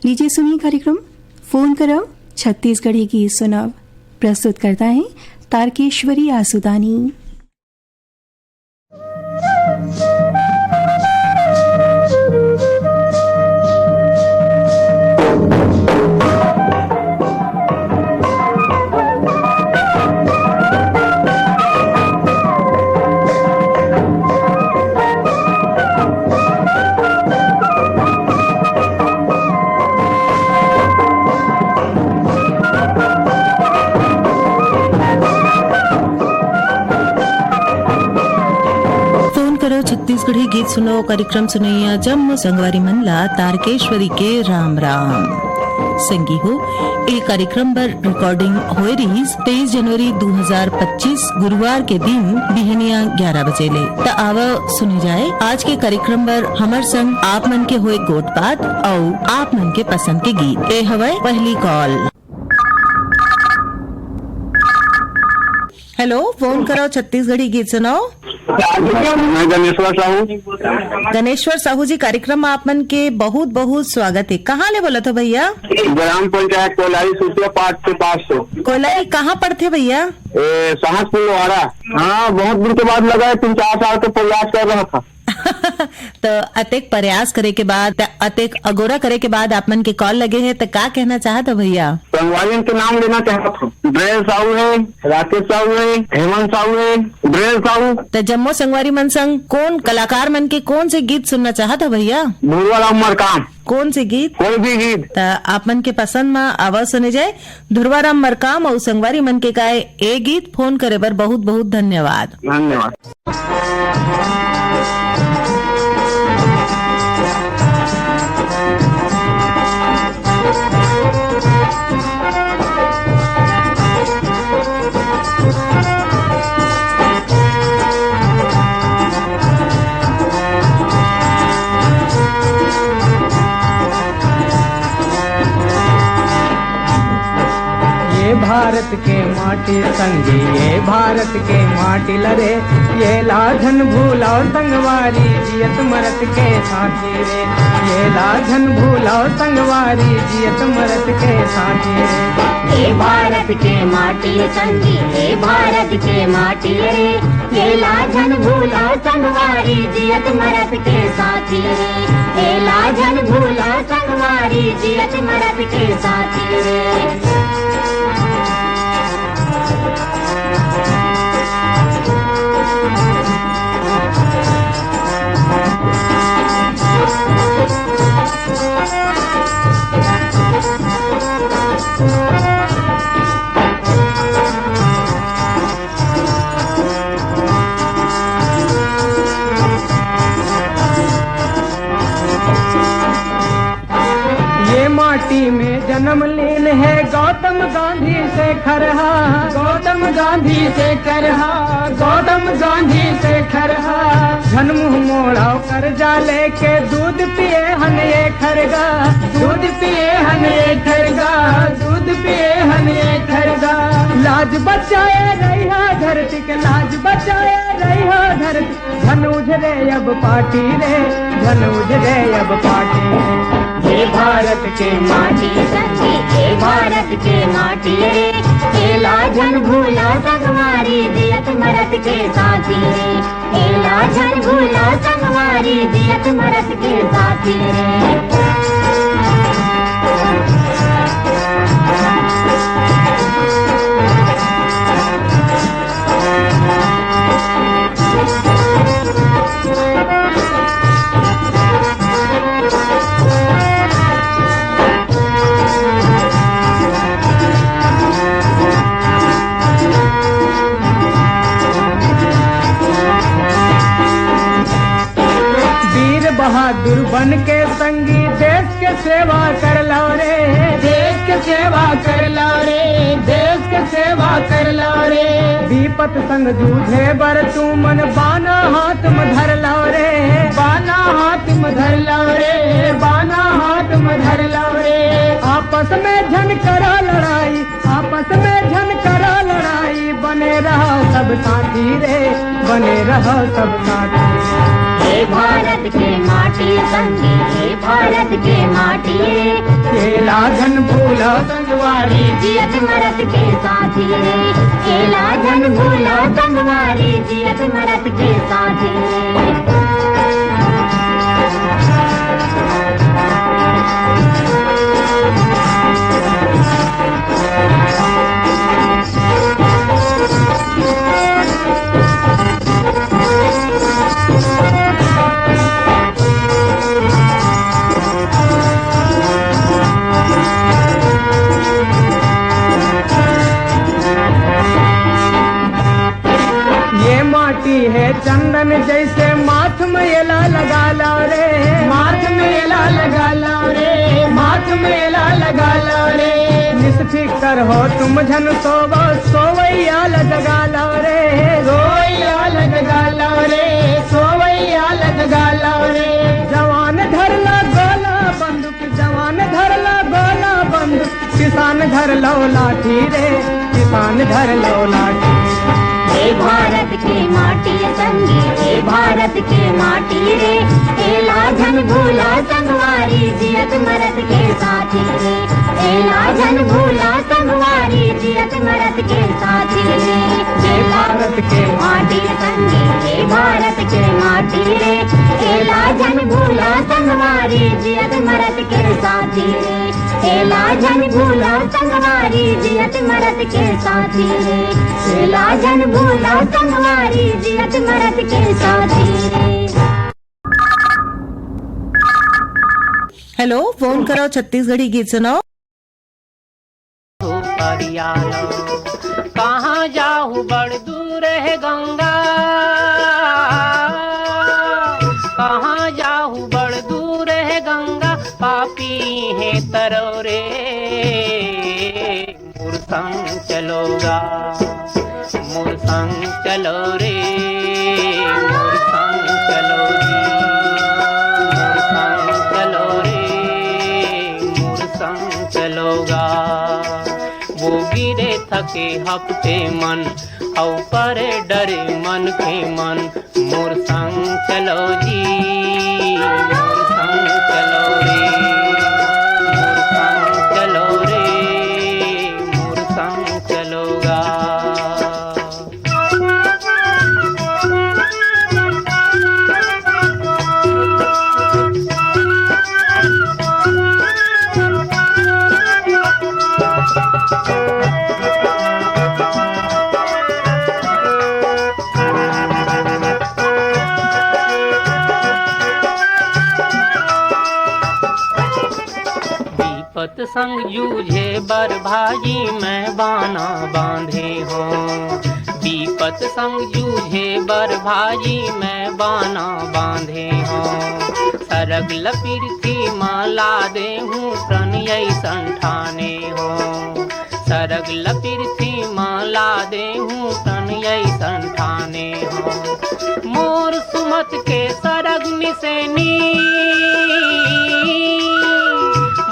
लीजिए सुनिए कार्यक्रम फोन करो छत्तीसगढ़ी गीत सुनाओ। प्रस्तुत करता है तारकेश्वरी आसुदानी। छत्तीसगढ़ी गीत सुनो कार्यक्रम सुनैया जम्मू संगवारी मनला तारकेश्वरी के राम राम संगी हो। ये कार्यक्रम पर रिकॉर्डिंग होए रही 23 जनवरी 2025 गुरुवार के दिन बिहनिया 11 बजे ले। त आवा सुनी जाए आज के कार्यक्रम पर हमर संग आप मन के होए गोट बात और आप मन के पसंद के गीत। ए हवे पहली कॉल। हेलो, फोन करो छत्तीसगढ़ी गीत सुनाओ। मैं गणेश्वर साहू। गणेश्वर साहू जी, कार्यक्रम में आप मन के बहुत बहुत स्वागत है। कहाँ ले बोला था भैया? ग्राम पंचायत कोयलाई सूतिया पाठ के पास से। कोयलाई कहाँ पड़ते भैया? सहसपुर लोहारा। हाँ, बहुत दिन के बाद लगा है, 3-4 साल के प्रयास कर रहा था। तो अतेक प्रयास करे के बाद, अतेक अगोरा करे के बाद आप मन के कॉल लगे हैं, तो क्या कहना चाहत हो भैया? संगवारियों के नाम लेना चाहता हूँ। ब्रेल साहू है, राकेश साहू है, हेमंत साहू है, ब्रेल साहू। तो जम्मो संगवारी मन संग कौन कलाकार मन के कौन से गीत सुनना चाहत हो भैया? धुरवाराम मरकाम। कौन से गीत? कोई भी गीत। तो आप मन के पसंद में आवाज सुने जाए धुरवाराम मरकाम और संगवारी मन के गाए ए गीत। फोन करे बर बहुत बहुत धन्यवाद। धन्यवाद। भारत के माटी संगी, ये भारत के माटी लरे, ये लाझन भूलाओ संगवारी जियत मरत के साथी रे। ये लाझन भूलाओ संगवारी जियत मरत के साथी रे। ये भारत के माटी संगी, ये भारत के माटी रे, ये लाझन भूलाओ संगवारी जियत मरत के साथी रे। ये लाझन भूलाओ संगवारी जियत मरत के साथी रे। माटी में जन्म लीन है गौतम गांधी से खरहा, गौतम गांधी से खरहा, गौतम गांधी से खरहा। झनमुह मोड़ाओ कर जा लेके दूध पिए हन ये खरगा, दूध पिए हन ये खरगा, दूध पिए हन ये खरगा। लाज बचाए रहा धरती के, लाज बचाए रहा धरती। धन उजरे अब पार्टी रे, धन उजरे अब पार्टी रे। ये भारत के माटी संगी, ये भारत के माटी रे, ये लाझन भूला संगवारी जियत मरत के साथी रे। ये लाझन भूला संगवारी जियत मरत के साथी रे। बहादुर बन के संगी देश के सेवा कर लो रे, देश के सेवा कर लो रे, देश के सेवा कर लो रे। विपत संग जूझे बर तू मन बाना हाथ में धर लो रे, बाना हाथ में धर लो रे, बाना हाथ में धर लो रे। आपस में झन करा लड़ाई, आपस में झन करा लड़ाई। बने रहो सब साथी रे, बने रहो सब साथी। ये भारत के माटी संगी, ये भारत के माटी रे, एला जन भूला संगवारी जियत मरत के साथी रे एला जन भूला संगवारी जियत मरत के साथी रे है चंदन जैसे माथ में एला लगा लो रे माथ में एला लगा लो रे माथ में एला लगा लो रे निस्फिकर हो तुम झन सोवो सोवैया लगा लो रे सोवैया लगा लो रे सोवैया लगा लो रे जवान धर लो गोला बंदूक जवान धर लो गोला बंदूक किसान धर लो लाठी रे किसान धर लो लाठी हे भारत के माटी संगी हे भारत के माटी रे एला जन भूला संगवारी जियत मरत के साथी रे एला जन भूला संगवारी जियत मरत के साथी रे हे भारत के माटी संगी हे भारत के माटी रे एला जन भूला संगवारी जियत मरत के साथी रे एला जन भूला संगवारी जियत मरत के साथी रे एला जन भूला संगवारी जियत मरत के साथी रे। हेलो, फोन करो छत्तीसगढ़ी गीत सुनाओ। कहाँ जाहू बड़ दूर है गंगा कहाँ जाहू बड़ दूर है गंगा पापी है तरोरे मोर संग चलोगा मोर संग चलो रे मोर संग चलो रे मोर संग चलोगा वो गिरे थके हफ्ते मन औ परे डरे मन के मन मोर संग चलो जी मोर संग चलो रे मोर संग चलो रे मोर संग चलोगा। विपत संग जूझे बर भाजी मैं बाना बांधे हो विपत संग जूझे बर भाजी मैं बाना बांधे हो सरग लपीर थी माला दे हूँ प्रणय संठाने हो सरग लपीर थी माला दे हूँ प्रणय संठाने हो मोर सुमत के सरग निसेनी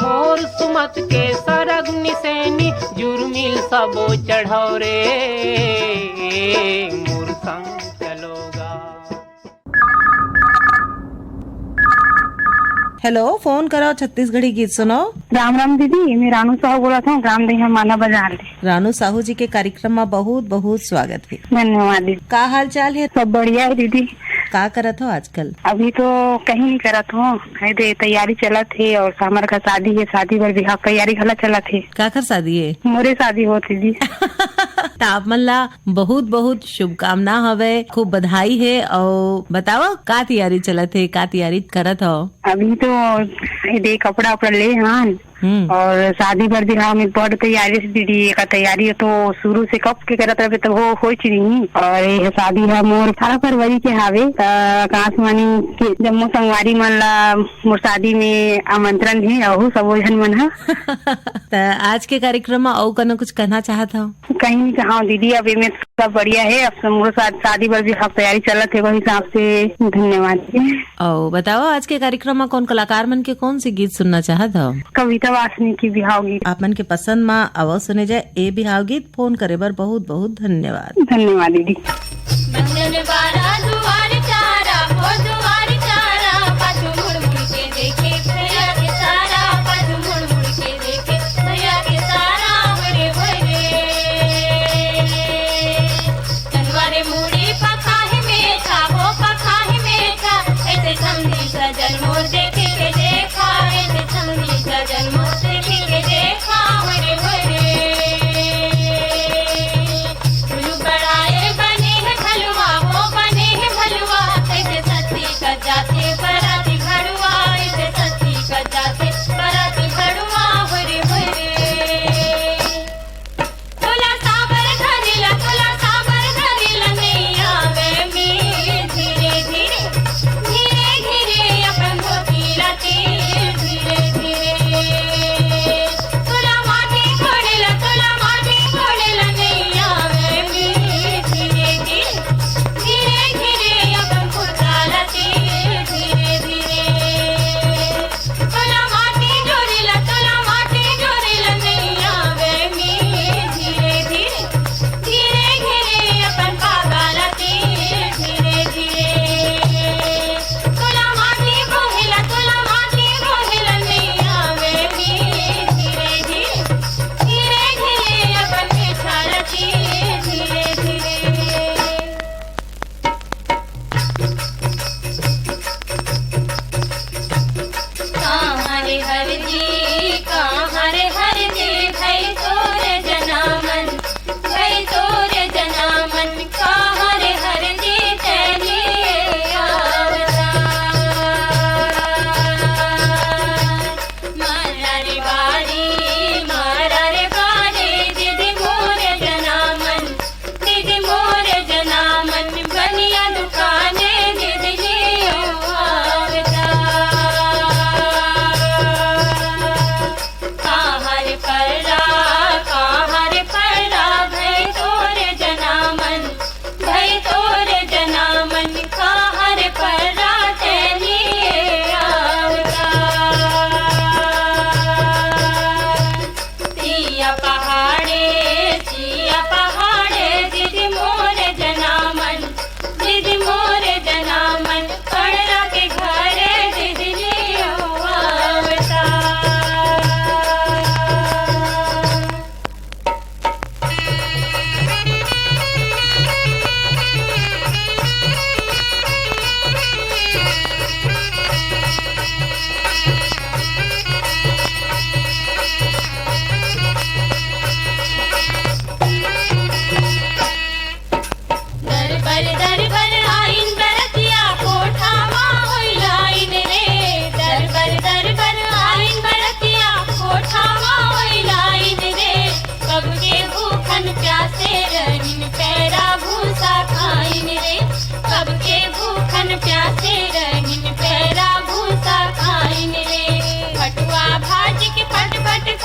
मोर सुमत के सरग निसेनी जुर्मिल सबो चढ़ो रे मोर संग चलोगा। हेलो, फोन करो छत्तीसगढ़ी गीत सुनाओ। राम राम दीदी, मैं रानू साहू बोला था, ग्राम देहा माना बाजार। रानू साहू जी के कार्यक्रम में बहुत बहुत स्वागत है। धन्यवाद दीदी। का हाल चाल है? सब बढ़िया है दीदी। का करत हो आजकल? अभी तो कहीं नहीं करत हो, तैयारी चलत है और हमारे का शादी है, शादी पर बिहार तैयारी घला चलत है। का कर शादी है? मोरे शादी होती जी। आप मन ला बहुत बहुत शुभकामना हवे, खूब बधाई है। और बताओ का तैयारी चलत है, का तैयारी करत हो? अभी तो कपड़ा उपड़ा ले हान और शादी पर बिहार में बड़ तैयारी से दीदी का तैयारी तो शुरू से कब के करत रहे तो वो हो नहीं। और ये शादी है मोर 18 फरवरी के हावे काशमानी के जम्मू संगवारी मन ला मोर शादी में आमंत्रण है और सब जन मन है। आज के कार्यक्रम में और कनो कुछ कहना चाहता हूँ? कहीं नहीं कहा दीदी, अब में सब बढ़िया है। अब मोर शादी पर भी तैयारी चलत है, वही हिसाब से धन्यवाद। और बताओ आज के कार्यक्रम में कौन कलाकार मन के कौन सी गीत सुनना चाहता हो? कविता वासनी की बिहाव गीत आप मन के पसंद में आवाज सुने जाए ए बिहाव गीत। फोन करे बर बहुत बहुत धन्यवाद। धन्यवाद दीदी। देखे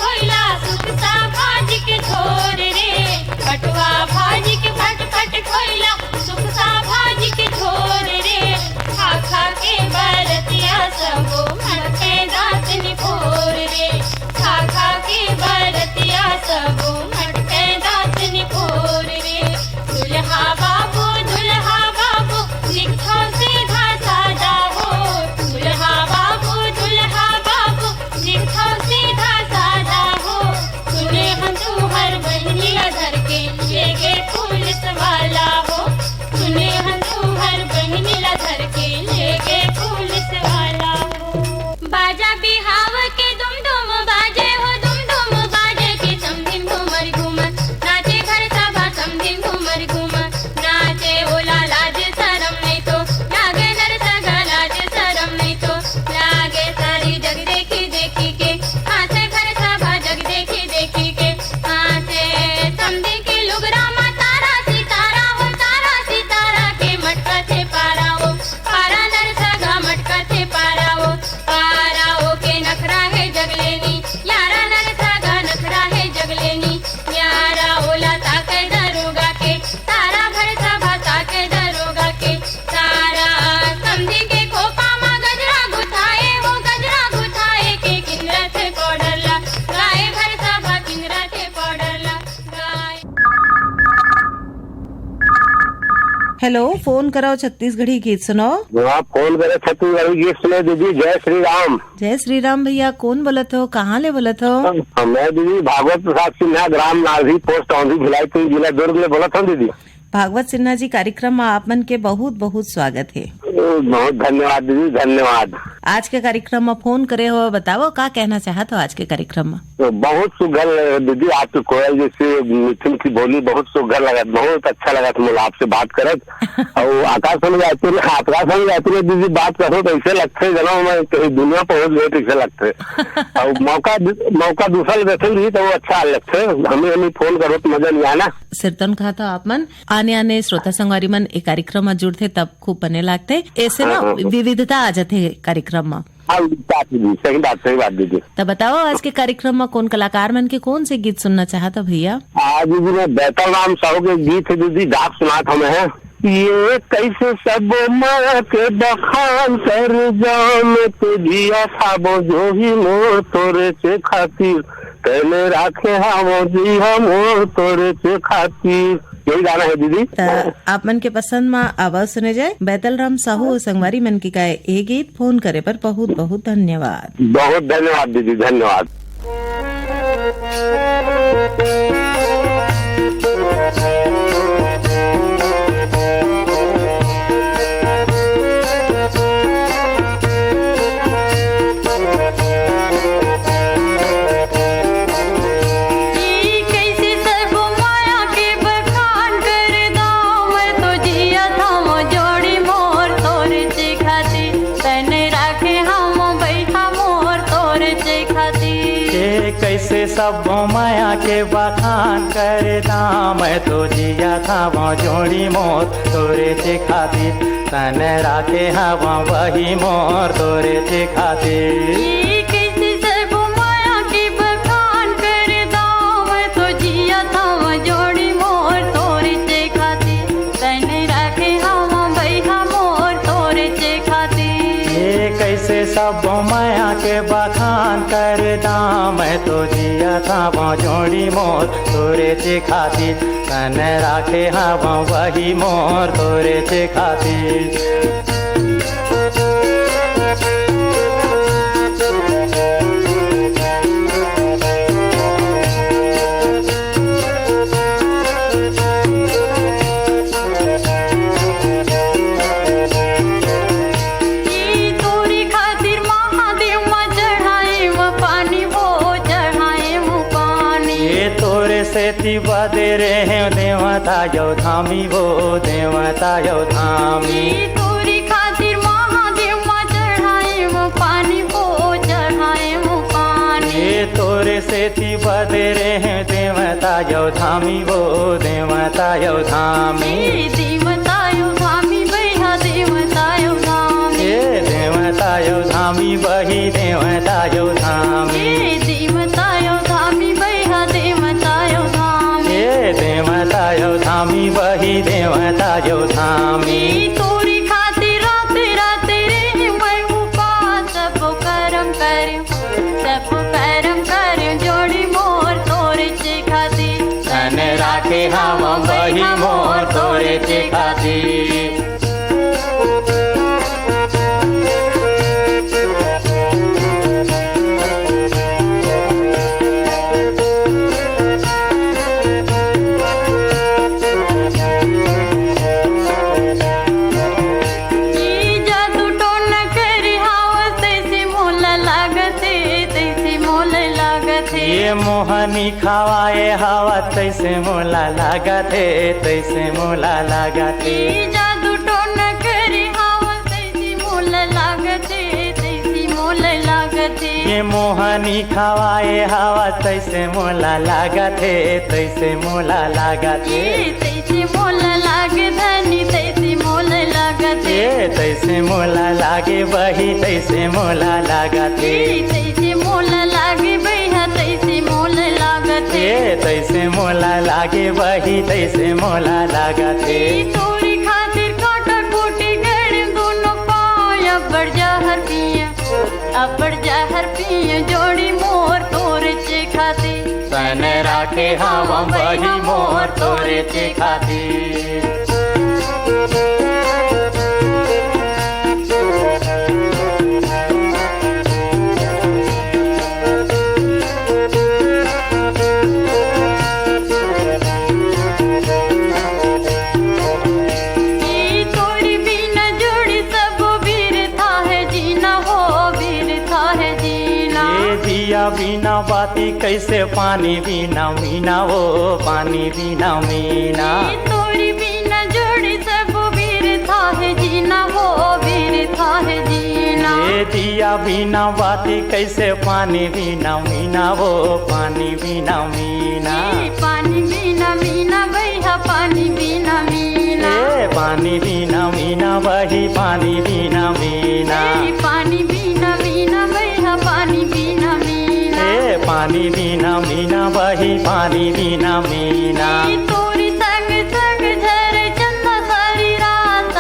खोइला सुख सा भाजी के छोर रे बटवा भाजी के फट फट खोइला सुख सा भाजी के छोर रे खा खा के बरतिया सबो मटके दांत निपोर रे खा खा के बरतिया सबो मटके दांत निपोर रे दुल्हा बाबू लिखो सीधा सादा हो दुल्हा बाबू लिखो सीधा सादा हो सुने हम तू हर बहनिया धर के लेके पुलिस वाला हो सुने हम तू हर बहनिया धर के लेके पुलिस वाला हो बाजा बिहाव के दुम दुम बाजे हो दुम दुम बाजे के समधिन घूमर घूमर नाचे घर सभा समधिन घूमर घूमर नाचे ओला लाज शरम नहीं तो लागे नर सगा लाज शरम नहीं तो लागे सारी जग देखी देखी के हाथे घर सभा जग देखी देखी के हाथे समधी के लुगरा मा तारा सितारा हो तारा सितारा के मटका थे पारा हो पारा नर सगा मटका थे पारा हो के नखरा है जगलेनी यारा नर सगा नखरा है जगलेनी यारा ओला ताके दरोगा के तारा भर सभा ताके दरोगा के तारा समझी के खोपा मा गजरा गुथाए हो गजरा गुथाए के किंगरा थे पौडरला गाय भर सभा किंगरा थे पौडरला गाय। हेलो, फोन कराओ छत्तीसगढ़ी गीत सुनाओ। आप फोन करे छत्तीसगढ़ी गीत सुने दीदी। जय श्री राम। जय श्री राम भैया, कौन बोलत हो, कहाँ ले बोलत हो? मैं दीदी भागवत प्रसाद सिन्हा, ग्राम नारधी, पोस्ट औंधी, भिलाई, जिला दुर्ग में बोलत हूँ दीदी। भागवत सिन्हा जी, कार्यक्रम में आप मन के बहुत बहुत स्वागत है। बहुत धन्यवाद दीदी, धन्यवाद। आज के कार्यक्रम में फोन करे हो, बताओ का कहना चाहत हो आज के कार्यक्रम में? तो बहुत सुघर दीदी, आपके कोयल जैसे मिथुन की बोली बहुत सुघर लगा, बहुत अच्छा लगा मुझे आपसे बात करत। और आकाशवाणी जाती दीदी बात करो तो ऐसे लगते जना मैं कहीं दुनिया पहुंच गए ऐसे लगते। और मौका दूसरा लेते भी तो वो अच्छा लगते। हमें फोन करो तो मजा नहीं आना। सिरतन कहा था आप मन आने श्रोता संगवारी मन एक कार्यक्रम में जुड़ते तब खूब बने लगते, ऐसे ना विविधता आ जाते कार्यक्रम में। सही बात दीदी। तब बताओ आज के कार्यक्रम में कौन कलाकार मन के कौन से गीत सुनना चाहता भैया? आज दीदी मैं बैतल राम साहू के गीत है दीदी, डाक सुनात हमें है। ये कैसे सब माँ के बखान कर जाम तुझिया खाबो जो ही मोर तोरे से खातिर पहले राखे हम जी हम तोरे से खातिर, यही गाना है दीदी। आप मन के पसंद में आवाज सुने जाए बैतल राम साहू संगवारी मन की गाय ये गीत। फोन करे पर बहुत बहुत धन्यवाद। बहुत धन्यवाद दीदी, धन्यवाद। कैसे सब माया के बखान कर दाम तो जिया था वो जोड़ी मोर तोरे से खातिर तन राखे हवा वही मोर तोरे से खातिर। कैसे सब माया के बखान कर दाम तो जिया था वो जोड़ी मोर तोरे से खातिर तन राखे हवा वही मोर तोरे से खातिर। कैसे सब माया के बखान कर दाम तो जिया था वो जोड़ी मोर तोरे से खातिर तन राखे हवा वही मोर तोरे से खातिर। सेती बदे रे देवता यो धामी वो देवता यो धामी। तोरी खातिर महादेव माँ चढ़ाए वो पानी वो चढ़ाए वो पानी। तोरे सेती बदे रे देवता यो धामी वो देवता यो धामी। देवता यो धामी भैया देवता यो धामी। देवता यो धामी बही देवता यो धामी। देवता यो धामी जो धामी। तोरी खातिर रात रात रे मैं उपास सब कर्म कर जोड़ी मोर तोरे चे खातिर। तन राखे हम बही मोर तोरे चे खातिर। मोहनी खावाए हवा तैसे मोला लागते तैसे मोला लागते। जादू टोन करी हवा तैसे मोला लागते तैसे मोला लागते। ये मोहनी खावाए हवा तैसे मोला लागते तैसे मोला लागते। तैसे मोला लागे धनी तैसे मोला लागते। तैसे मोला लागे बही तैसे मोला लागते। तैसे मोला लागे बहिया तैसे मोला लागते। तैसे मोला लागे बही तैसे मोला लागते। तोरी खातिर काटा कोटी गड़ दोनों पाँव अब्बड़ जहर पिए जोड़ी मोर तोरे चे खातिर। तन राखे हम बही मोर तोरे चे खातिर। बिना बाती कैसे पानी बिना मीना वो पानी बिना मीना। तोरी बिना जोड़ी सब वीर था है जीना वो वीर था है जीना। ये दिया बिना बाती कैसे पानी बिना मीना वो पानी बिना मीना। पानी बिना मीना भैया पानी बिना मीना। पानी बिना मीना वही पानी बिना मीना। पानी बिना मीना भैया पानी बिना मीना। पानी बिना मीना वही पानी बिना मीना। तोरी संग संग झरे चंदा सारी रात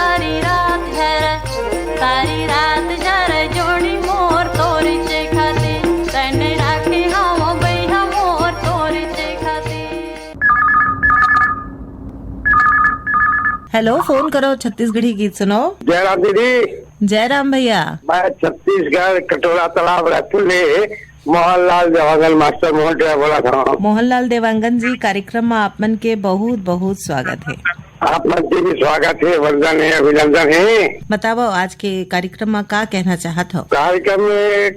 झरे जोड़ी मोर तोरी चे खातिर। तने राखे हम भैया मोर तोरी चे खातिर। हेलो, फोन करो छत्तीसगढ़ी गीत सुनो। जयराम दीदी। जयराम भैया। मैं छत्तीसगढ़ कटोरा तालाब रायपुर में मोहनलाल देवांगन मास्टर मोहन बोला था। मोहनलाल देवांगन जी, कार्यक्रम में आपमन के बहुत बहुत स्वागत है। आप मन के भी स्वागत है, वंदन है, अभिनंदन है। बताओ आज के कार्यक्रम में क्या कहना चाहत हो? कार्यक्रम में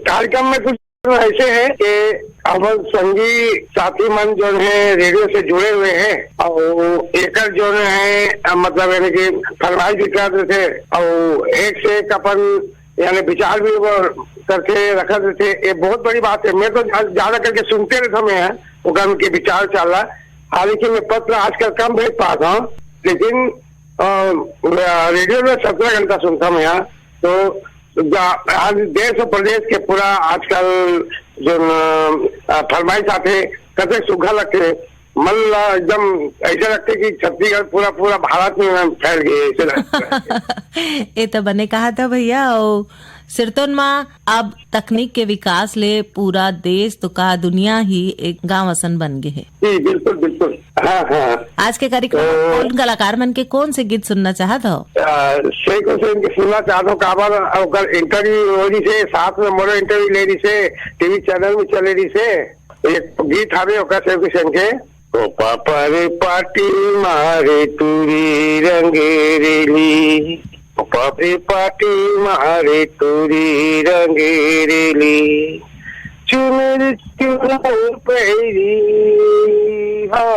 कार्यक्रम में कुछ ऐसे है कि अपन संगी साथी मन जो है रेडियो से जुड़े हुए हैं और एक जो है मतलब यानी कि फरमाइश भी करते थे और एक से एक अपन यानी विचार भी करके रखा थे। ये बहुत बड़ी बात है। मैं तो ज्यादा करके सुनते रहता मैं वो उनके विचार चल रहा। हालांकि मैं पत्र आजकल कम भेज पाता हूँ, लेकिन रेडियो में 17 घंटा सुनता हूँ यहाँ। तो आज देश और प्रदेश के पूरा आजकल जो फरमाइश आते कते सुखा लगते मन एकदम ऐसे लगते कि छत्तीसगढ़ पूरा भारत में फैल गए ऐसे लगता। ये तो बने कहा था भैया। और सिरतोन में अब तकनीक के विकास ले पूरा देश तो का दुनिया ही एक गांव असन बन गए है। जी बिल्कुल बिल्कुल। हाँ। आज के कार्यक्रम में कौन कलाकार मन के कौन से गीत सुनना चाहत हो? शेख हुसैन के सुनना चाहता हूँ। काबर इंटरव्यू हो रही से, साथ में मोरो इंटरव्यू ले रही से, टीवी चैनल में चले रही से। एक गीत हावे शेख हुसैन के, ओ पापा रे पाटी मारे तुरी रंगेरेली, ओ पापे पाटी मारे तुरी रंगेरेली, चुनर चुनर पैरी हो,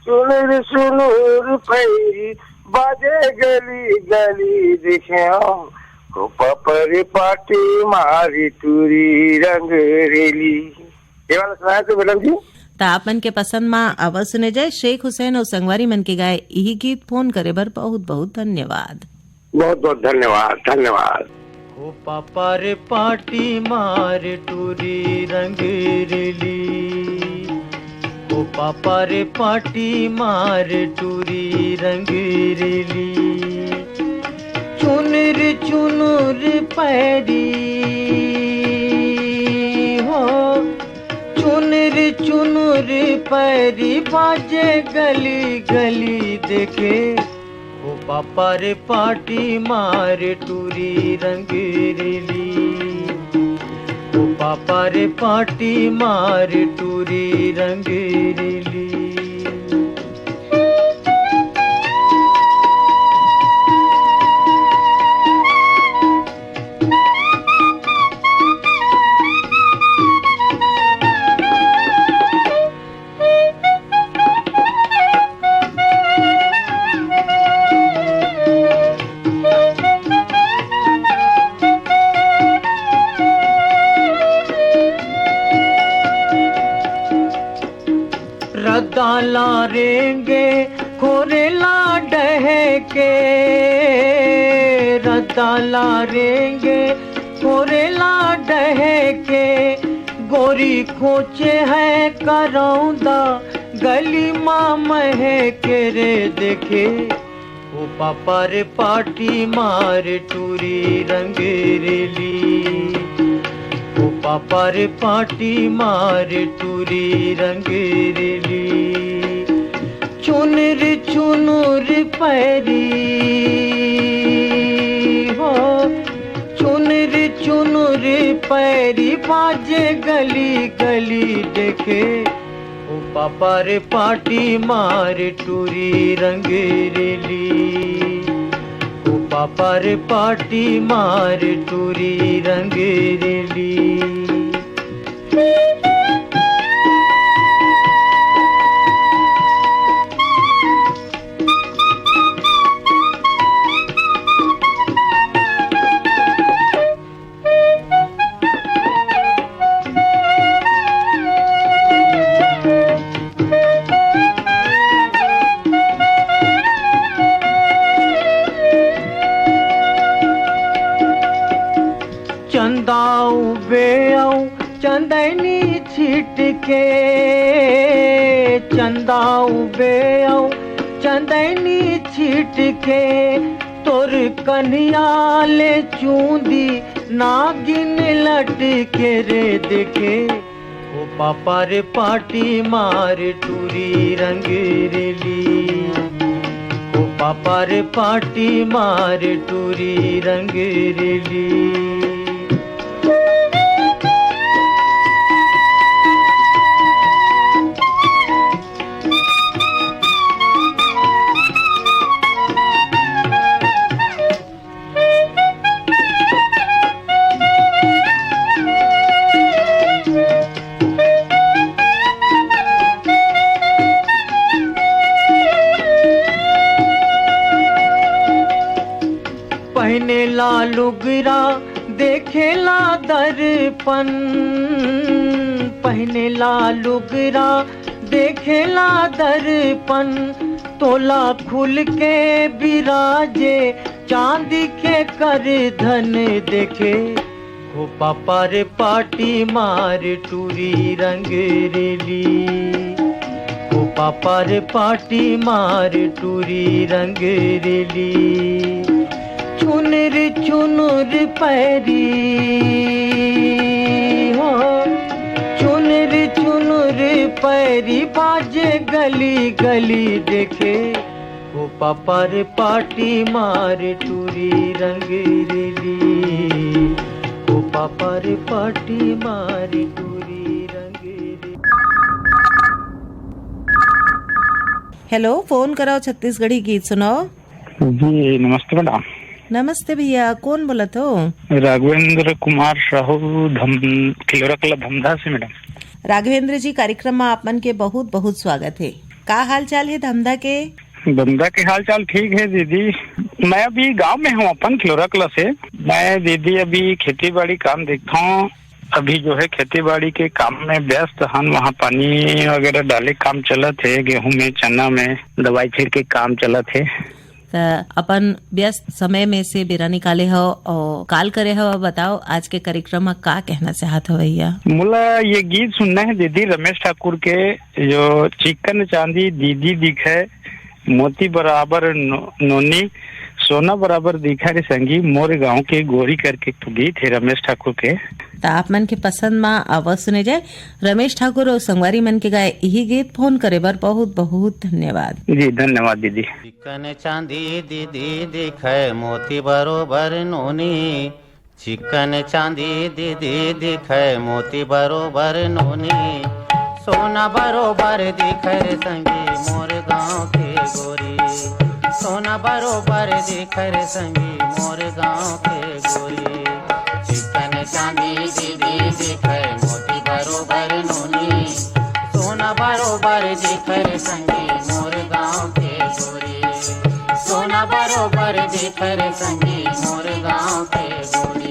चुनर सुनूर पैरी बाजे गली गली दिखे, ओ पापा रे पाटी मारी तुरी रंगेरेली। ये वाला सुनाया तो मैडम जी। आपन के पसंद में आवाज सुने जाए शेख हुसैन और संगवारी मन के गाए यही गीत। फोन करे बर बहुत बहुत धन्यवाद। बहुत बहुत धन्यवाद। धन्यवाद। ओ पापा रे पाटी मार टूरी रंगेरेली, ओ पापा रे पाटी मार टूरी रंगीली, चुनर चुनर पैरी हो, चुनर चुनर पैरी बाजे गली गली देखे, ओ पापा रे पाटी मार टूरी रंगीली, ओ पापा रे पाटी मार टूरी रंगीली। रदाला रेंगे खोरेला डहके, रदाला रेंगे खोरेला डहके, गोरी खोचे है करौंदा गली माँ महके रे देखे, ओ पापा रे पाटी मार टूरी रंगीली, ओ पापा रे पाटी मार टूरी रंगीली, चुनर चुनर पैरी हो, चुनर चुनर पैरी बाजे गली गली देखे, ओ पापा रे पाटी मार टूरी रंगीली, ओ पापा रे पाटी मार टूरी रंगीली। चंदाऊ बेऊ चंदनी छिटके, चंदाऊ बेऊ चंदनी छिटके, तोर कन्हैया चूंदी नागिन लटके रे देखे, ओ पापा रे पाटी मार टूरी रंगीली, ओ पापा रे पाटी मार टूरी रंगीली। पहने ला लुगरा देखेला दर्पण, पहने ला लुगरा देखेला दर्पण, तोला खुल के बिराजे चांदी के कर धन देखे, ओ पापा रे पाटी मार टूरी रंगीली, ओ पापा रे पाटी मार टूरी रंगीली, चुनर चुनर पैरी हो, चुनर चुनर पैरी बाजे गली गली देखे, ओ पापा रे पाटी मार टूरी रंगीली, ओ पापा रे पाटी मार टूरी रंगीली। हेलो, फोन कराओ छत्तीसगढ़ी गीत सुनाओ। जी नमस्ते मैडम। नमस्ते भैया, कौन बोला तो? राघवेंद्र कुमार साहू खिलोरा धमधा से मैडम। राघवेंद्र जी, कार्यक्रम में आपमन के बहुत बहुत स्वागत है। का हाल चाल है धमधा के? धमधा के हाल चाल ठीक है दीदी। मैं अभी गांव में हूँ अपन खिलोरा से। मैं दीदी अभी खेती बाड़ी काम देखता हूँ। अभी जो है खेती बाड़ी के काम में व्यस्त हन। वहाँ पानी वगैरह डाले काम चलत है, गेहूं में चना में दवाई छिड़ के काम चलत है। त अपन व्यस्त समय में से बेरा निकाले हो और काल करे हो। बताओ आज के कार्यक्रम में का कहना चाहत हो भैया? मुला ये गीत सुनना है दीदी रमेश ठाकुर के, जो चिकन चांदी दीदी दिखे मोती बराबर नोनी सोना बराबर दिखा रे संगी मोर गांव के गोरी करके तो गीत है रमेश ठाकुर के। तो आप मन के पसंद में आवाज सुने जाए रमेश ठाकुर और संगवारी मन के गाए यही गीत। फोन करे बर बहुत बहुत धन्यवाद। जी धन्यवाद दीदी। चिकन चांदी दीदी दिखे मोती बरोबर नोनी, चिकन चांदी दीदी दिखे मोती बरोबर नोनी, सोना बरोबर दिखे रे संगी मोर गांव के गोरी, सोना बरोबर दिखे रे संगी मोर गांव के गोरी। चिकन चांदी दीदी दिखे मोती बरोबर नोनी, सोना बरोबर दिखे रे संगी मोर गांव के गोरी, सोना बरोबर दिखे रे संगी मोर गांव के गोरी।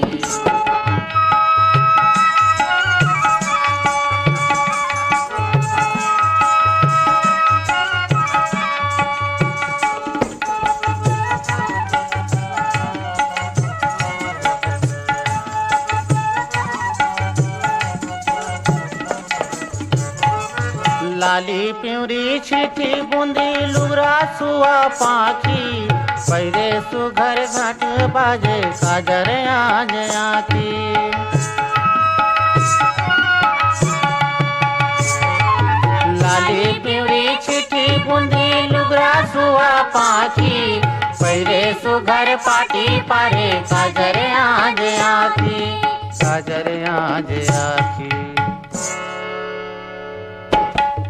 लाली प्यूरी छिटी बूंदी लुरा सुआ पाखी, पैरे सुघर घाट बाजे काजर आज आखी। लाली प्यूरी छिटी बूंदी लुरा सुआ पाखी, पैरे सुघर पाटी पारे काजर आज आखी, काजर आज आखी।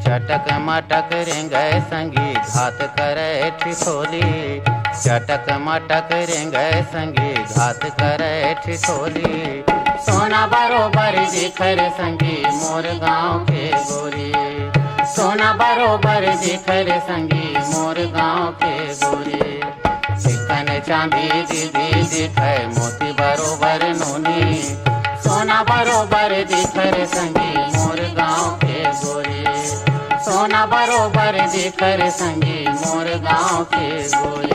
चटक मटक रेंगे संगी घात करे ठिठोली, चटक मटक रेंगे संगी घात करे ठिठोली, सोना बरोबर दिखे रे संगी मोर गांव के गोरी, सोना बरोबर दिखे रे संगी मोर गांव के गोरी। चिकन चांदी दीदी दिखे मोती बरोबर नोनी, सोना बरोबर दिखे रे संगी मोर गांव के गोरी, सोना बरोबर दिखे रे संगी मोर गांव के गोरी।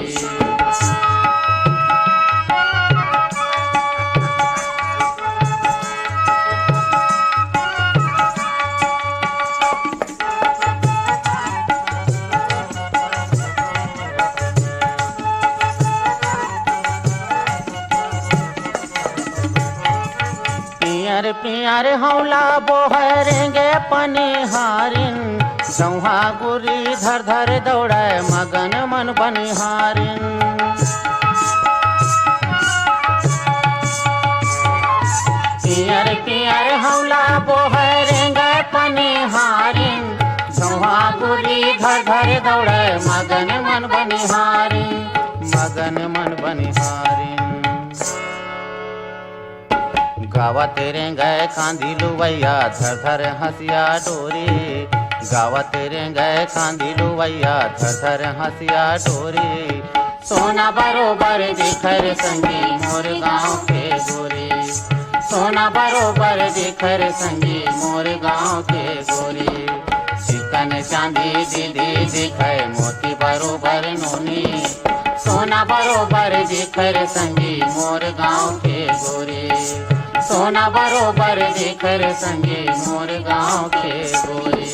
पियर पियर हौला बोहरेंगे पनिहारिन, जौहा गुरी धर धर दौड़े मगन मन बनिहारिन। पियर पियर हौला बोहरेंगे पनिहारिन, जौहा गुरी धर धर दौड़े मगन मन बनिहारिन, मगन मन बनिहारिन। गावत रेंगे कांदी लुवैया धर धर हंसिया डोरी, गावत रेंगे कांदी लुवैया धर धर हंसिया डोरी, सोना बरोबर दिखे रे संगी मोर गांव के गोरी, सोना बरोबर दिखे रे संगी मोर गांव के गोरी। चिकन चांदी दीदी दिखे मोती बरोबर नोनी, सोना बरोबर दिखे रे संगी मोर गांव के गोरी, सोना बरोबर दिखे रे संगी मोर गांव के गोरी।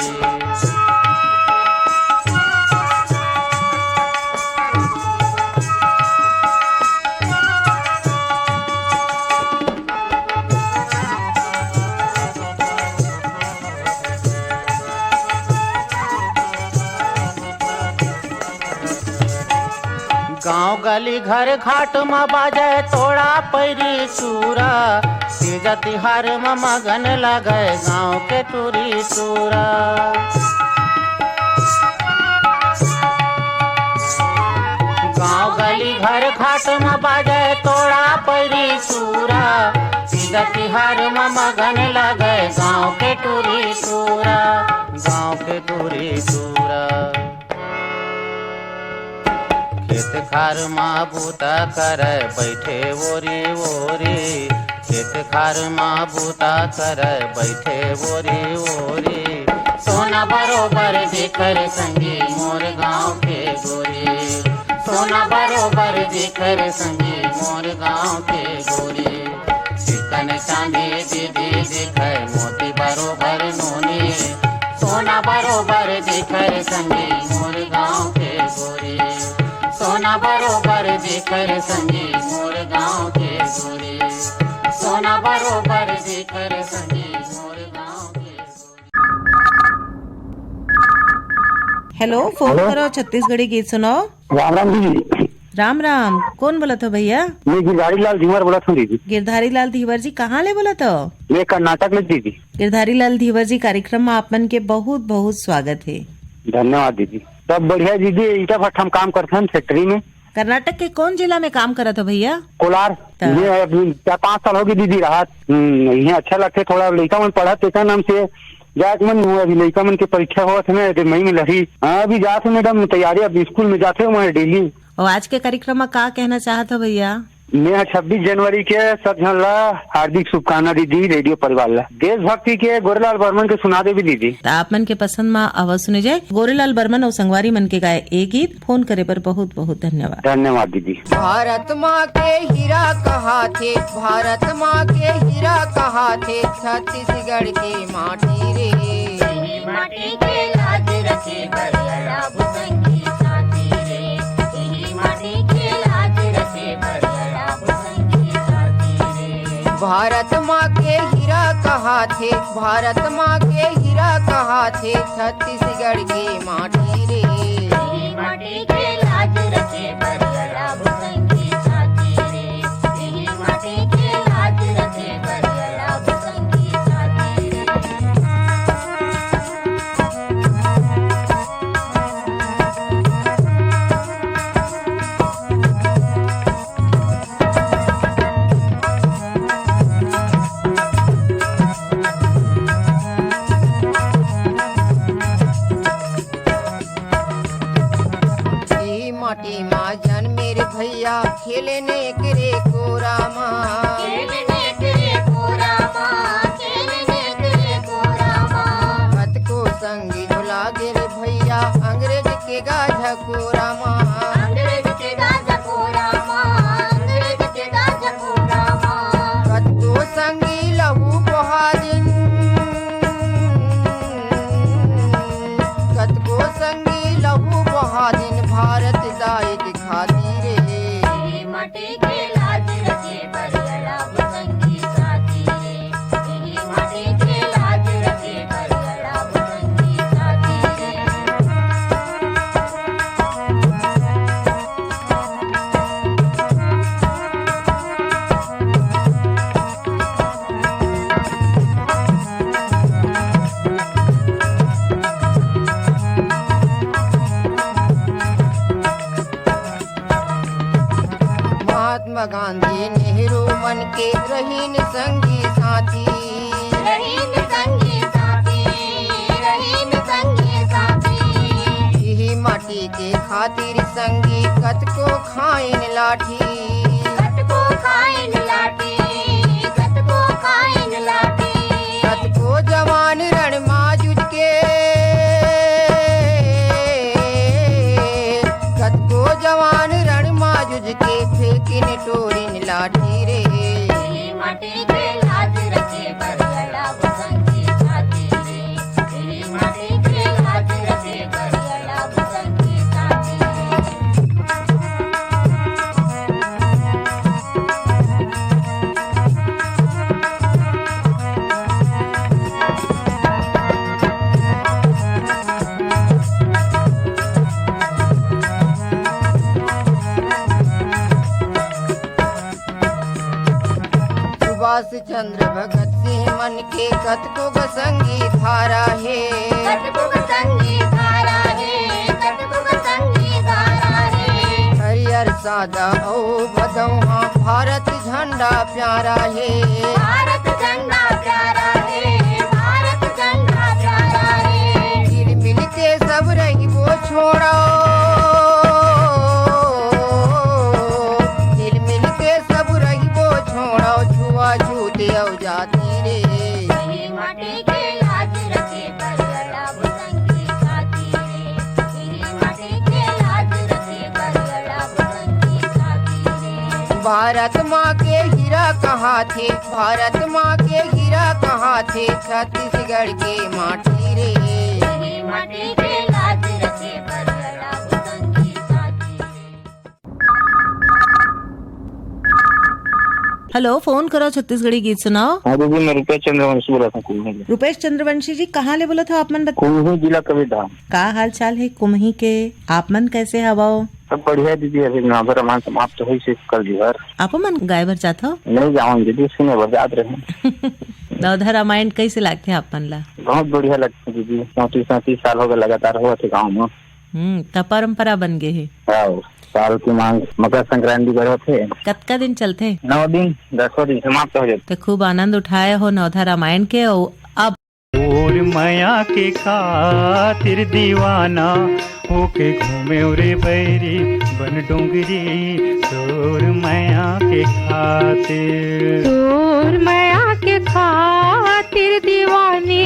गांव गली घर घाट में बाजे तोड़ा पैरी चूरा, तीज तिहार में मगन लगे गांव के टूरी चूरा। गांव गली घर घाट में बाजे तोड़ा पैरी चूरा, तीज तिहार में मगन लगे गांव के टूरी चूरा, गांव के टूरी चूरा। खेत खार माँ बूता करे बैठे ओरी ओरी, खेत खार माँ बूता करे बैठे ओरी ओरी, सोना बरोबर दिखे रे संगी मोर गांव के गोरी, सोना बरोबर दिखर संगी मोर गाँव के गोरी चिकन चांदी दीदी दिखर मोती बरोबर नोनी सोना बरोबर दिखर संगी मोर गाँव के गोरी सोना बरोबर दिखर संगी मोर गाँव के गोरी सोना बरोबर दिखर संगी मोर गाँव के हेलो, फोन करो छत्तीसगढ़ी गीत सुनाओ। राम राम दीदी। राम राम, कौन बोला था भैया? मैं गिरधारी लाल धीवर बोला था दीदी। गिरधारी लाल धीवर जी कहाँ ले बोला था? मैं कर्नाटक में दीदी। गिरधारी लाल धीवर जी, कार्यक्रम में आपन के बहुत बहुत स्वागत है। धन्यवाद दीदी। सब बढ़िया दीदी। ईटा भट्टा हम काम करते हैं फैक्ट्री में। कर्नाटक के कौन जिला में काम करा था भैया? कोलार। ये 4-5 साल होगी दीदी राहत। यहाँ अच्छा लगते, थोड़ा लड़का मन पढ़ा तेका नाम से जात मन अभी लड़का मन के परीक्षा हुआ था ना मई में लही। हाँ अभी जाते मैडम तैयारी, अब स्कूल में जाते हो डेली। और आज के कार्यक्रम में क्या कहना चाहता भैया? मैं 26 जनवरी के सब जन ला हार्दिक शुभकामना दीदी। रेडियो परिवार ला देशभक्ति के गोरेलाल बर्मन के सुना दे भी दीदी। आप मन के पसंद में आवाज सुने जाए गोरेलाल बर्मन और संगवारी मन के गाए एक गीत। फोन करे पर बहुत बहुत धन्यवाद। धन्यवाद दीदी। भारत माँ के हीरा कहा थे, भारत माँ के हीरा कहा थे, छत्तीसगढ़ की माटी रे माटी के लाज रखे बरियाला भुजंगी साथी रे यही माटी के लाज रखे बरियाला भुजंगी साथी रे भारत माँ के हीरा कहा थे, भारत माँ के हीरा कहा थे, छत्तीसगढ़ की माटी रे यही माटी के लाज रखे बरियाला भुजंगी साथी रे यही माटी के लाज रखे बरियाला भुजंगी साथी रे माटी माँ जन मेरे भैया खेलने करे कोरा माँ खेलने करे कोरा माँ खेलने करे कोरा माँ मत को संगी झुला गिरे भैया अंग्रेज के गाझा कोरा माँ अंग्रेज के गाझा कोरा माँ अंग्रेज के गाझा कोरा माँ मत को संगी लहू बहादिन कत को संगी लहू बहादिन भारत दाई दिखाती रे माटी के लाज रखे बरियाला भुजंगी साथी रे यही माटी के लाज रखे बरियाला भुजंगी साथी रे महात्मा गांधी नेहरू मन के रहीन संगी साथी रहीन संगी साथी रहीन संगी साथी यही माटी के खातिर संगी कत को खाइन लाठी कत को खाइन लाठी कत को खाइन लाठी कत को जवान रण माजुज के कत को जवान रण माजुज के फेंकिन टोरिन लाठी रे यही माटी के लाज रखे बरियाला भुजंगी साथी रे यही माटी के लाज रखे बरियाला भुजंगी साथी रे सुभाष चंद्र भगत सिंह मन के कत को संगी धारा है कत को संगी धारा है कत को संगी धारा है हरियर सादा ओ भदौहा भारत झंडा प्यारा है भारत झंडा प्यारा है भारत झंडा प्यारा है मिल मिल के सब रही वो छोड़ो मिल मिल के सब रही वो छोड़ो छुआ छूते औ जाती रे यही माटी के लाज रखे बरियाला भुजंगी साथी रे यही माटी के लाज रखे बरियाला भारत माँ के हीरा कहाँ थे, भारत माँ के हीरा कहाँ थे, छत्तीसगढ़ के माटी रे। यही माटी के लाज रखे बरराम संगी साथी रे। हेलो, फोन करो छत्तीसगढ़ी गीत सुनाओ। हाँ दीदी, मैं रुपेश चंद्रवंशी बोला था कुम्ही। रुपेश चंद्रवंशी जी, कहाँ ले बोला था आप मन? कुम्ही जिला कविता। का हाल चाल है कुम्ही के? आप मन कैसे हवाओ? सब बढ़िया दीदी। अभी नवभर रामायण समाप्त हुई से कल जीवर। आप मन गाय भर जात हो? नहीं जाऊँ दीदी, सुने भर याद रहे। नवधर रामायण कैसे लगते आप मन ला? बहुत बढ़िया लगता है दीदी। 34-37 साल हो गए लगातार हुआ थे गाँव में। तब परम्परा बन गए है। साल की मांग मकर संक्रांति कर थे। कतका दिन चलते? 9 दिन 10 दिन समाप्त हो जाते। खूब आनंद उठाए हो नवधर रामायण के। अब और माया के खातिर दीवाना होके घूमे रे बैरी बन डोंगरी, तोर माया के खातिर, तोर माया के खातिर दीवानी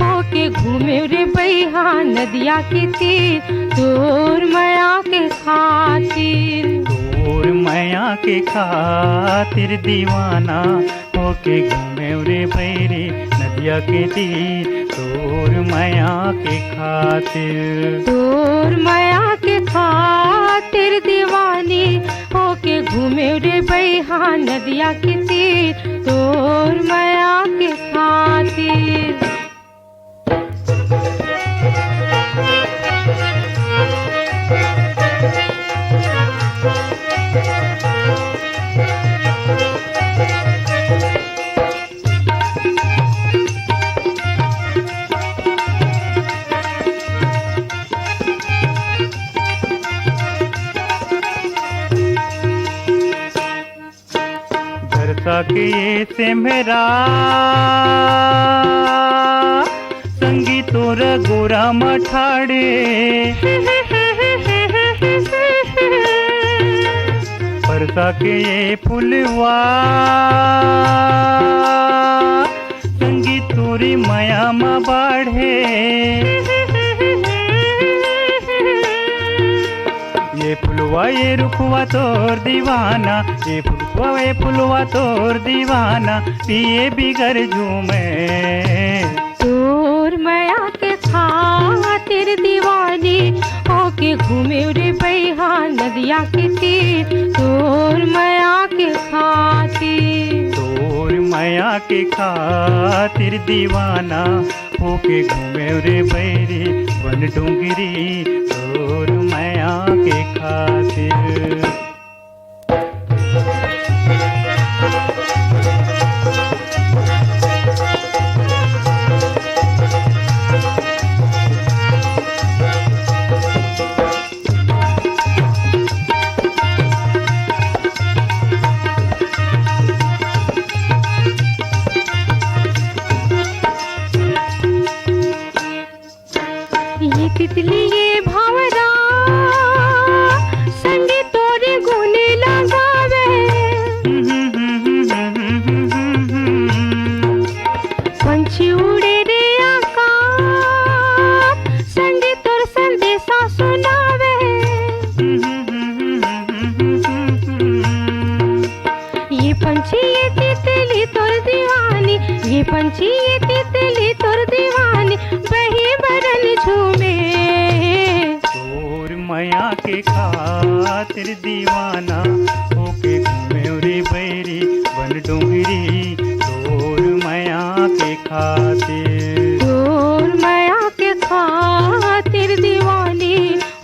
होके घूमे रे बैहा नदिया के तीर, तोर माया के खातिर, तोर माया के खातिर दीवाना होके घूमे रे बैरी नदिया के तीर, तोर माया के खातिर, तोर माया के खातिर दीवानी होके घूमे रे बैहा नदिया के तीर, तोर माया के खातिर। के से मेरा संगी तोर गोरा मठाड़े, परसा के ये फुलवा संगी तोरी माया मा बाढ़े, ये फुलवा ये रुखवा तोर दीवाना, ये फुलवा तोर दीवाना, पिए बिगर झूमे, तोर माया के खातिर दीवानी होके घूमे रे बैहा नदिया के तीर, तोर माया के खातिर, तोर माया के खातिर दीवाना होके घूमे रे बैरी बन डोंगरी, तोर माया के खातिर। ये तितली ये भावरा संगे तोरे गुने लगावे, पंछी उड़े रे आकाश संगे तोर संदेशा सुनावे, ये पंछी ये तितली तोर दीवानी, ये पंछी ये तितली तोर दीवानी, बही बरन झूमे, तोर माया के खातिर दीवाना होके घूमे रे बैरी बन डोंगरी, तोर माया के खातिर, तोर माया के खातिर दीवानी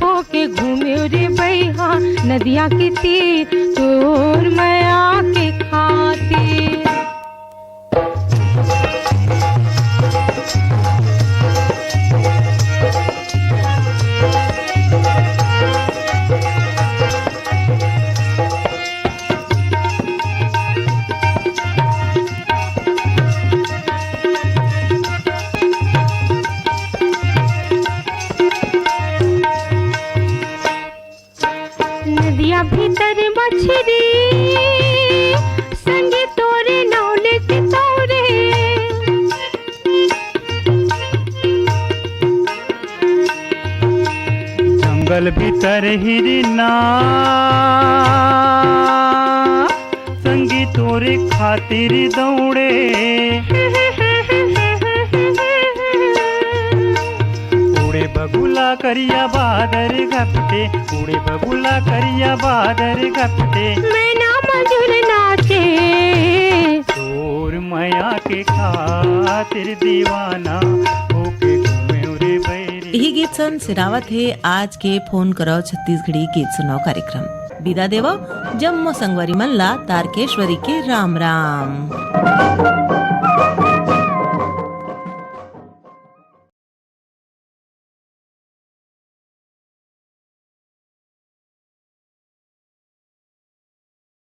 होके घूमे रे बैहा नदिया के तीर, तोर माया के खातिर। नदिया भीतर मछली संगे तोरे नौले के तोरे, जंगल भीतर हिरना खातिर दौड़े। उड़े बगुला करिया बादर घपटे, उड़े बगुला करिया बादर घपटे, मैना मधुर नाचे तोर माया के खातिर दीवाना होके घूमे रे बैरी। यही गीत सन सिरावत है आज के फोन करो छत्तीसगढ़ी गीत सुनाओ कार्यक्रम। विदा देवो जम्मो संगवारी मल्ला तारकेश्वरी के राम राम।